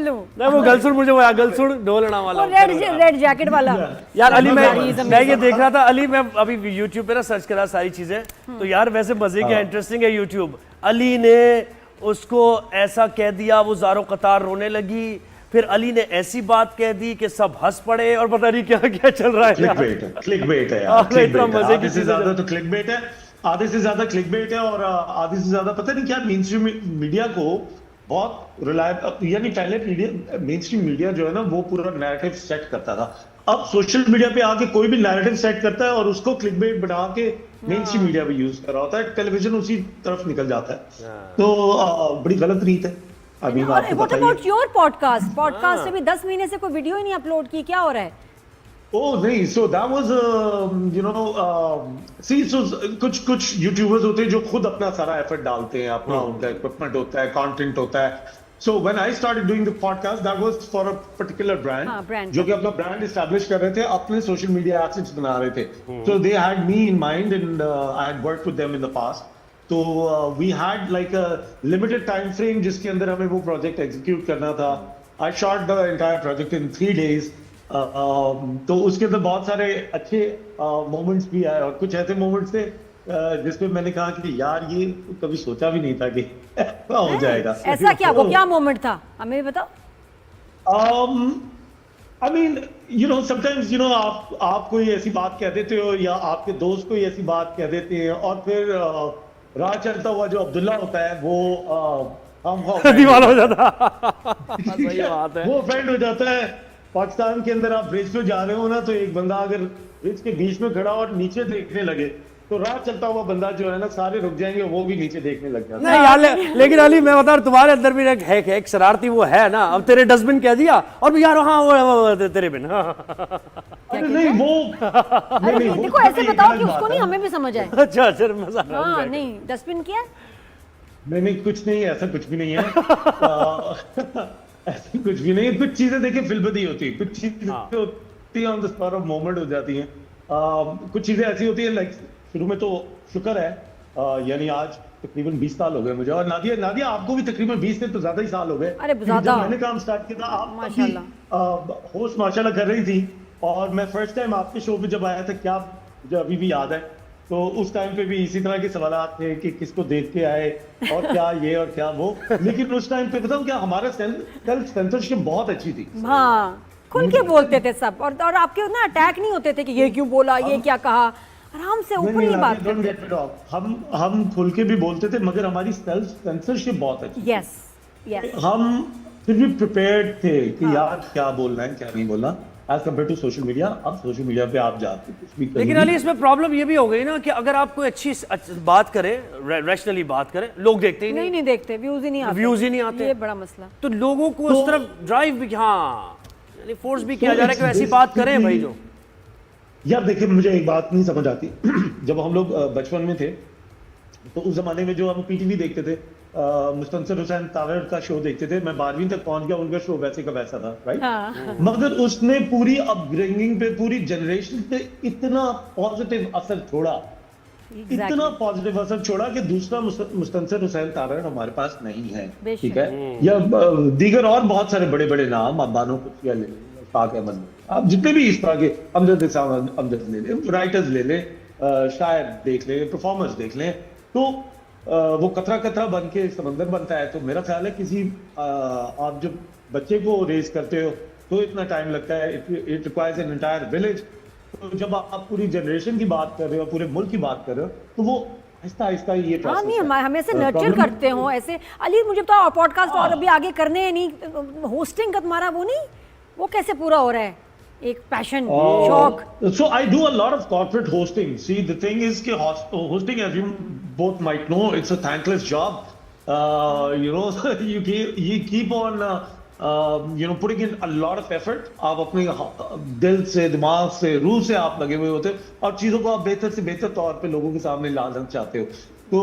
लूं? नहीं वो गलसुन मुझे वो गलसुन ढोलना वाला रेड जैकेट वाला। यार अली मैं ये देख रहा था अली, मैं अभी YouTube पे ना सर्च करा सारी चीजें, तो यार वैसे मजे क्या इंटरेस्टिंग है YouTube। अली ने उसको ऐसा कह दिया, वो ज़ारो कतार रोने लगी, फिर अली ने ऐसी बात कह दी कि सब हंस पड़े और पता नहीं क्या क्या चल रहा है। क्लिकबेट है यार, आधे से ज्यादा तो क्लिकबेट है, आधे से ज्यादा क्लिकबेट है, और आधे से ज्यादा पता नहीं क्या मेन स्ट्रीम मीडिया को बहुत रिलायबल, यानी पहले मीडिया, मेन स्ट्रीम मीडिया जो है ना वो पूरा नैरेटिव सेट करता था। अब सोशल मीडिया पे आके कोई भी नैरेटिव सेट करता है और उसको क्लिकबेट बना के मेन स्ट्रीम मीडिया भी यूज कर रहा होता है, टेलीविजन उसी तरफ निकल जाता है, तो बड़ी गलत रीत है। अभी व्हाट अबाउट योर पॉडकास्ट से भी 10 महीने से कोई वीडियो ही नहीं अपलोड की, क्या हो रहा है? ओह नहीं, so that was you know see, so कुछ यूट्यूबर्स होते हैं जो खुद अपना सारा एफर्ट डालते हैं, अपना उनका इक्विपमेंट होता है, कंटेंट होता है। So when I started doing the podcast, that was for a particular brand, जो कि अपना brand establish कर रहे थे, अपने social media assets बना रहे थे। So they had me in mind and I had worked with them in the past. तो we had like a limited time frame जिसके अंदर हमें वो project execute करना था। I shot the entire project in 3 days. तो उसके अंदर बहुत सारे अच्छे moments भी आए और कुछ ऐसे moments थे जिसपे मैंने कहा कि यार ये कभी सोचा भी नहीं था कि हो जाएगा। ऐसा क्या, वो क्या मोमेंट था, हमें भी बताओ। I mean, you know, sometimes you know आप कोई ऐसी बात कह देते हो या आपके दोस्त कोई ऐसी बात कह देते हैं और फिर राह चलता हुआ जो अब्दुल्ला होता है वो दीवाना हो जाता सही बात है, वो ऑफेंड हो जाता है। पाकिस्तान के अंदर आप ब्रिज पे जा रहे हो ना, तो एक बंदा अगर ब्रिज के बीच में खड़ा और नीचे देखने लगे तो राह चलता हुआ बंदा जो है ना सारे रुक जाएंगे, वो भी नीचे देखने लग जाता है। नहीं यार लेकिन अली मैं बता रहा तुम्हारे अंदर भी एक शरारती वो है ना। अब तेरे डस्टबिन कह दिया और भी यार हाँ वो तेरे बिन अरे नहीं वो अरे देखो ऐसे बताओ कि उसको नहीं हमें भी समझ आए। अच्छा मजा हाँ नहीं डस्टबिन क्या नहीं कुछ नहीं, ऐसा कुछ भी नहीं है। ऐसा कुछ भी नहीं है। कुछ चीजें देखिए फिल्मदी होती है, कुछ चीजें होती है on the spot of moment हो जाती हैं। कुछ चीजें ऐसी होती है लाइक शुरू में तो शुक्र है, यानी आज तकरीबन 20 साल हो गए मुझे, और नादिया आपको भी तकरीबन 20 से तो ज्यादा ही साल हो गए। अरे ज्यादा। जब मैंने काम स्टार्ट किया था आप माशाल्लाह होस्ट माशाल्लाह कर रही थी, और मैं फर्स्ट टाइम आपके शो पे जब आया था, क्या मुझे अभी भी याद है, तो उस टाइम पे भी इसी तरह के सवाल थे कि किसको देख के आए और क्या ये और क्या वो। लेकिन उस टाइम पे बताऊं क्या, हमारा सेल्फ सेंसरशिप बहुत अच्छी थी। हाँ खुल के बोलते थे सब, और आपके ना अटैक नहीं होते थे कि ये क्यों बोला, ये क्या कहा, आराम से ओपनली बात करते थे। हम खुल के भी बोलते थे, मगर हमारी सेल्फ सेंसरशिप बहुत अच्छी। यस हम फिर भी प्रिपेयर्ड थे कि यार क्या बोलना है क्या नहीं बोलना, as compare to social media. अब सोशल मीडिया पे आप जाते कुछ भी, लेकिन अली इसमें प्रॉब्लम ये भी हो गई ना कि अगर आप कोई अच्छी बात करें, रैशनली बात करें, लोग देखते ही नहीं देखते, व्यूज ही नहीं आते, ये बड़ा मसला। तो लोगों को उस तरफ ड्राइव भी, हाँ यानी फोर्स भी किया जा रहा है कि ऐसी बात करें भाई। जो यार देखिए मुझे एक बात नहीं समझ आती, जब हम लोग बचपन में थे तो उस जमाने में जो हम पीटीवी देखते थे, मुस्तनसर हुसैन तावेर का शो देखते थे, मैं 12वीं तक पहुंच गया, उनका शो वैसे का वैसा था, राइट। मगर उसने पूरी अपब्रिंगिंग पे, पूरी जनरेशन पे इतना पॉजिटिव असर छोड़ा, इतना पॉजिटिव असर छोड़ा कि दूसरा मुस्तनसर हुसैन तावेर हमारे पास नहीं है, ठीक है, या दीगर और बहुत सारे बड़े बड़े नाम, आप बानो कुतिया ले लें, पाक अहमद, आप जितने भी इस तरह के, अमजद ले लें, राइटर्स ले लें, शायर देख लें, परफॉर्मर्स देख लें, तो वो कतरा कतरा बन के समंदर बनता है। तो मेरा ख्याल है किसी आप जब बच्चे को रेज करते हो तो इतना टाइम लगता है, it requires an entire village. तो जब आप पूरी जनरेशन की बात कर रहे हो, पूरे मुल्क की बात कर रहे हो, तो वो आहिस्ता आहिस्ता ये प्रोसेस है। नहीं हम ऐसे नर्चर करते हो ऐसे। अली मुझे बताओ पॉडकास्ट और अभी आगे करने हैं नहीं, होस्टिंग का तुम्हारा वो नहीं, वो कैसे पूरा हो रहा है, एक पैशन शौक? So I do a lot of corporate hosting. See, the thing is कि hosting, as you both might know, it's a thankless job. You know, you keep on you know putting in a lot of effort. आप अपने दिल से, दिमाग से, रूह से आप लगे हुए होते हो और चीज़ों को आप बेहतर से बेहतर तौर पे लोगों के सामने लाना चाहते हो। तो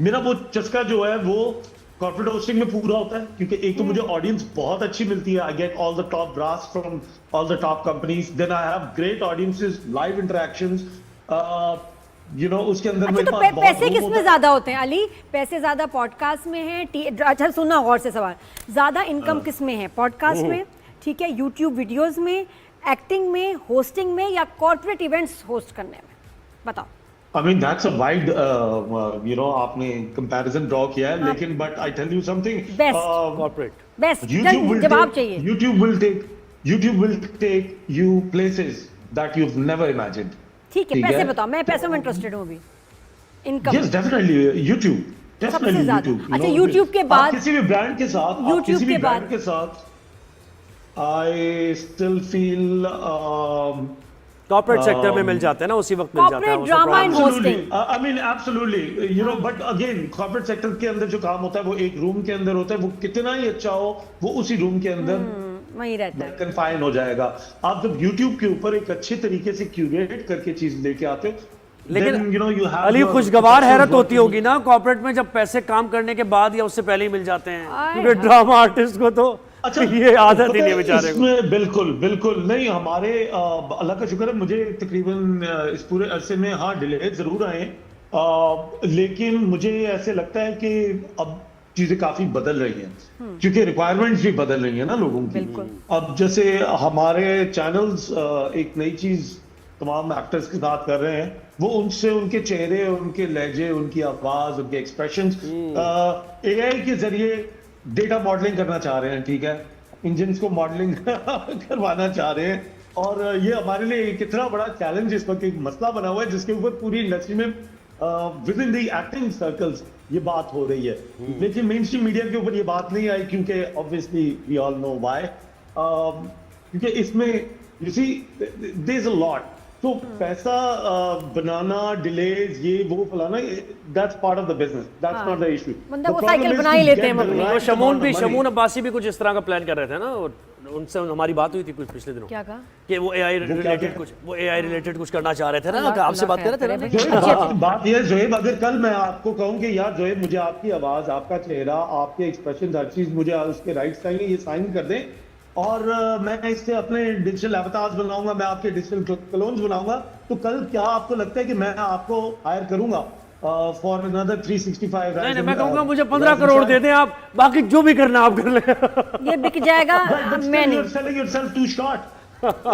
मेरा वो चस्का जो है वो कॉर्पोरेट होस्टिंग में पूरा होता है, क्योंकि एक तो मुझे ऑडियंस बहुत अच्छी मिलती है, I get all the top brass from all the top companies, then I have great audiences, live interactions, you know उसके अंदर अच्छा मेरे तो पास बहुत पैसे room किस होता में है। ज्यादा होते हैं अली? पैसे ज्यादा पॉडकास्ट में है? अच्छा सुनना गौर से सवाल, ज्यादा इनकम किस में है? पॉडकास्ट में, ठीक है, यूट्यूब वीडियोस में, एक्टिंग में, होस्टिंग में, या कॉर्पोरेट इवेंट्स होस्ट करने में? बताओ। I mean that's a wide you know आपने comparison draw किया है, लेकिन but I tell you something, Best. Corporate best YouTube will जवाब take, चाहिए। YouTube will take you places that you've never imagined. ठीक है, ठीक पैसे है। बताओ, मैं पैसों में इंटरेस्टेड हूँ अभी। Income Yes, definitely YouTube. Definitely ज्यादा। YouTube. अच्छा, You know, YouTube के आप बाद- किसी भी ब्रांड के साथ, आप YouTube किसी भी के बाद- ब्रांड के साथ, I still feel corporate sector में मिल जाते हैं ना, उसी वक्त मिल जाता है। Corporate drama and absolutely, hosting. I mean absolutely, you know, but again corporate sector के अंदर जो काम होता है वो एक रूम के अंदर होता है, वो कितना ही अच्छा हो वो उसी रूम के अंदर वही रहता है। कन्फाइन हो जाएगा। आप जब YouTube के ऊपर एक अच्छे तरीके से क्यूरेट करके चीज लेके आते हो, लेकिन then, you know, you have Ali your खुशगवार हैरत professional होती working- होगी ना कॉर्पोरेट में, जब पैसे काम करने के बाद या उससे पहले ही मिल जाते हैं, आए क्योंकि ड्रामा आर्टिस्ट को तो अच्छा ये आदत ही पता नहीं है, बेचारे को। इसमें बिल्कुल बिल्कुल नहीं, हमारे अल्लाह का शुक्र है, मुझे तकरीबन इस पूरे अरसे में हाँ डिले जरूर आए हैं, लेकिन मुझे ऐसे लगता है कि अब चीजें काफी बदल रही हैं, क्योंकि रिक्वायरमेंट्स भी बदल रही है ना लोगों की। बिल्कुल। अब जैसे हमारे चैनल्स एक नई चीज तमाम एक्टर्स के साथ कर रहे हैं, वो उनसे उनके चेहरे, उनके लहजे, उनकी आवाज, उनके एक्सप्रेशंस एआई के जरिए डेटा मॉडलिंग करना चाह रहे हैं, ठीक है, इंजन्स को मॉडलिंग करवाना चाह रहे हैं, और ये हमारे लिए एक इतना बड़ा चैलेंज, इस वक्त एक मसला बना हुआ है जिसके ऊपर पूरी इंडस्ट्री में with in the acting circles ये बात हो रही है, लेकिन मेन स्ट्रीम मीडिया के ऊपर ये बात नहीं आई, क्योंकि obviously we all know why, क्योंकि इसमें you see there is a lot, तो पैसा बनाना, डिलेज, ये वो फलाना, that's part of the business, that's not the issue. बंदा वो साइकिल बना ही लेते हैं हम अपनी। वो शमून अब्बासी भी कुछ इस तरह का प्लान कर रहे थे ना, और उनसे हमारी बात हुई थी कुछ पिछले दिनों क्या कहा? कि वो एआई रिलेटेड कुछ करना चाह रहे थे ना, अल्लाह आपसे बात कर रहे थे ना। जोएब, बात यह है जोएब, अगर कल मैं आपको कहूं कि यार जोएब मुझे आपकी आवाज, आपका चेहरा, आपके एक्सप्रेशन, हर चीज मुझे उसके राइट्स चाहिए, ये साइन कर दें, और मैं इससे अपने डिजिटल अवतार्स बनाऊंगा, मैं आपके डिजिटल क्लोन्स बनाऊंगा, तो कल क्या आपको लगता है कि मैं आपको हायर करूंगा फॉर अनदर 365? नहीं, मैं कहूंगा मुझे 15 करोड़ दे दें आप, बाकी जो भी करना आप कर लें। ये बिक जाएगा। But मैं still नहीं। you're selling yourself too short.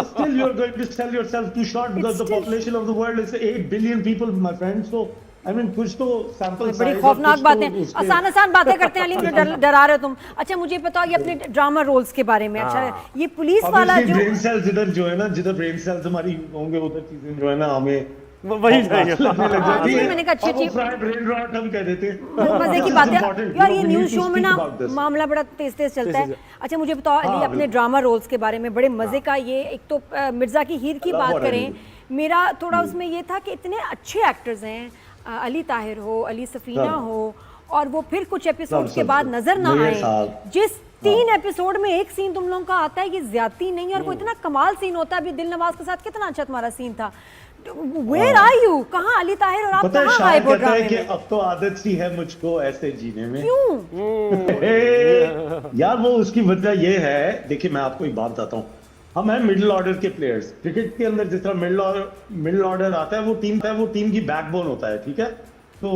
Still you're going to sell yourself too short, because the population of the world is 8 billion people, my friend. So I mean कुछ तो सैंपल बड़ी खौफनाक बातें, आसान बातें करते हैं अली, मुझे डरा रहे हो तुम। अच्छा मुझे बताओ ये अपने ड्रामा रोल्स के बारे में। अच्छा ये पुलिस वाला जो ब्रेन सेल्स इधर जो है ना, जिधर ब्रेन सेल्स हमारी होंगे उधर चीजें जो है ना हमें वही चाहिए। लगने लग जाती हाँ, है। मैंने कहा अच्छी अब वो अच्छी- फ्राइड ब्रेन रॉट हम कह देते हैं। मजे की This is बात है important. यार, You ये know, we news need to show में speak ना about this. मामला बड़ा तेज चलता है। अच्छा मुझे बताओ अली, हाँ, अपने ड्रामा रोल्स के बारे में बड़े मजे का, ये एक तो मिर्जा की हीर की बात करें, मेरा थोड़ा उसमें ये था कि इतने अच्छे एक्टर्स हैं, अली ताहिर हो, अली सफीना हो, और वो फिर कुछ एपिसोड के बाद नजर ना ये आए। साहब। जिस 3 एपिसोड में एक सीन तुम लोगों का आता है, ये ज्यादती नहीं है, और वो इतना कमाल सीन होता है। अभी दिल नवाज के साथ कितना अच्छा तुम्हारा सीन था। Where are you? कहाँ अली ताहिर और आप पता है कहाँ शायद गायब हो कहता है ड्रामे कि में? अब तो आदत सी है मुझको ऐसे जीने में। क्यों? यार वो उसकी वजह ये है, देखिए मैं आपको एक बात बताता हूँ, हम हैं मिडिल ऑर्डर के प्लेयर्स। क्रिकेट के अंदर जिस तरह मिडिल ऑर्डर आता है, वो टीम की बैकबोन होता है, ठीक है। तो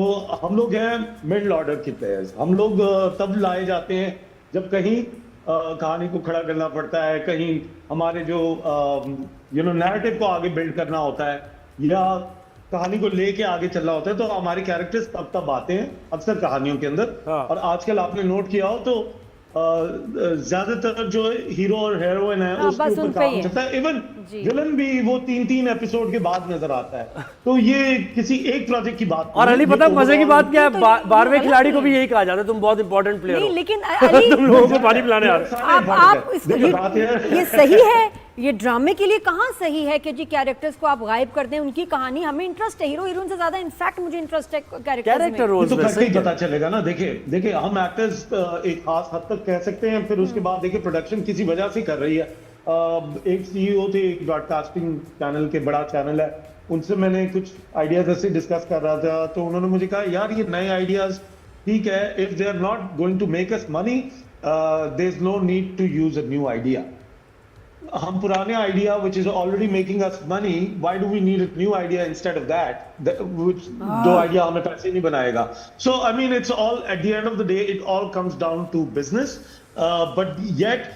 हम लोग हैं मिडिल ऑर्डर के प्लेयर्स। हम लोग तब लाए जाते हैं जब कहीं कहानी को खड़ा करना पड़ता है, कहीं हमारे जो नैरेटिव को आगे बिल्ड करना होता है, या कहानी को लेके आगे चलना होता है, तो हमारे कैरेक्टर्स तब आते हैं अक्सर कहानियों के अंदर। हाँ। और आजकल आपने नोट किया हो तो ज्यादातर जो हीरो और हीरोइन है हाँ, उसके बस ऊपर उन पे ही काम है। चलता है। इवन जी। विलन भी वो 3 एपिसोड के बाद नजर आता है। तो ये किसी एक प्रोजेक्ट की बात और नहीं, अली ये पता मजे की बात क्या है, तो ये 12वें गलत खिलाड़ी को है। भी यही कहा जाता है, तुम बहुत इंपॉर्टेंट प्लेयर नहीं हो, लेकिन अली तुम लोगों को पानी पिलाने आ रहे हो। आप देखिए, बात ये है- ये सही है, ये ड्रामे के लिए कहाँ सही है कि जी कैरेक्टर्स को आप गायब कर दें, उनकी कहानी हमें इंटरेस्ट है, हीरो हीरोइन से ज्यादा इनफैक्ट मुझे इंटरेस्ट है कैरेक्टर कैरेक्टर ये रोल्स तो में करके ही सही पता चलेगा ना। देखिए हम एक्टर्स एक खास हद तक कह सकते हैं, फिर उसके बाद देखिए प्रोडक्शन किसी वजह से कर रही है। एक सीईओ थे एक ब्रॉडकास्टिंग चैनल के, बड़ा चैनल है, उनसे मैंने कुछ आइडियाज ऐसे डिस्कस कर रहा था, तो उन्होंने मुझे कहा यार ये नए आइडियाज ठीक है, if they are not going to make us money there is no need to use a new idea. हम पुराने idea which is already making us money, why do we need a new idea instead of that, which जो idea हमें पैसे नहीं बनाएगा. So I mean it's all, at the end of the day it all comes down to business, but yet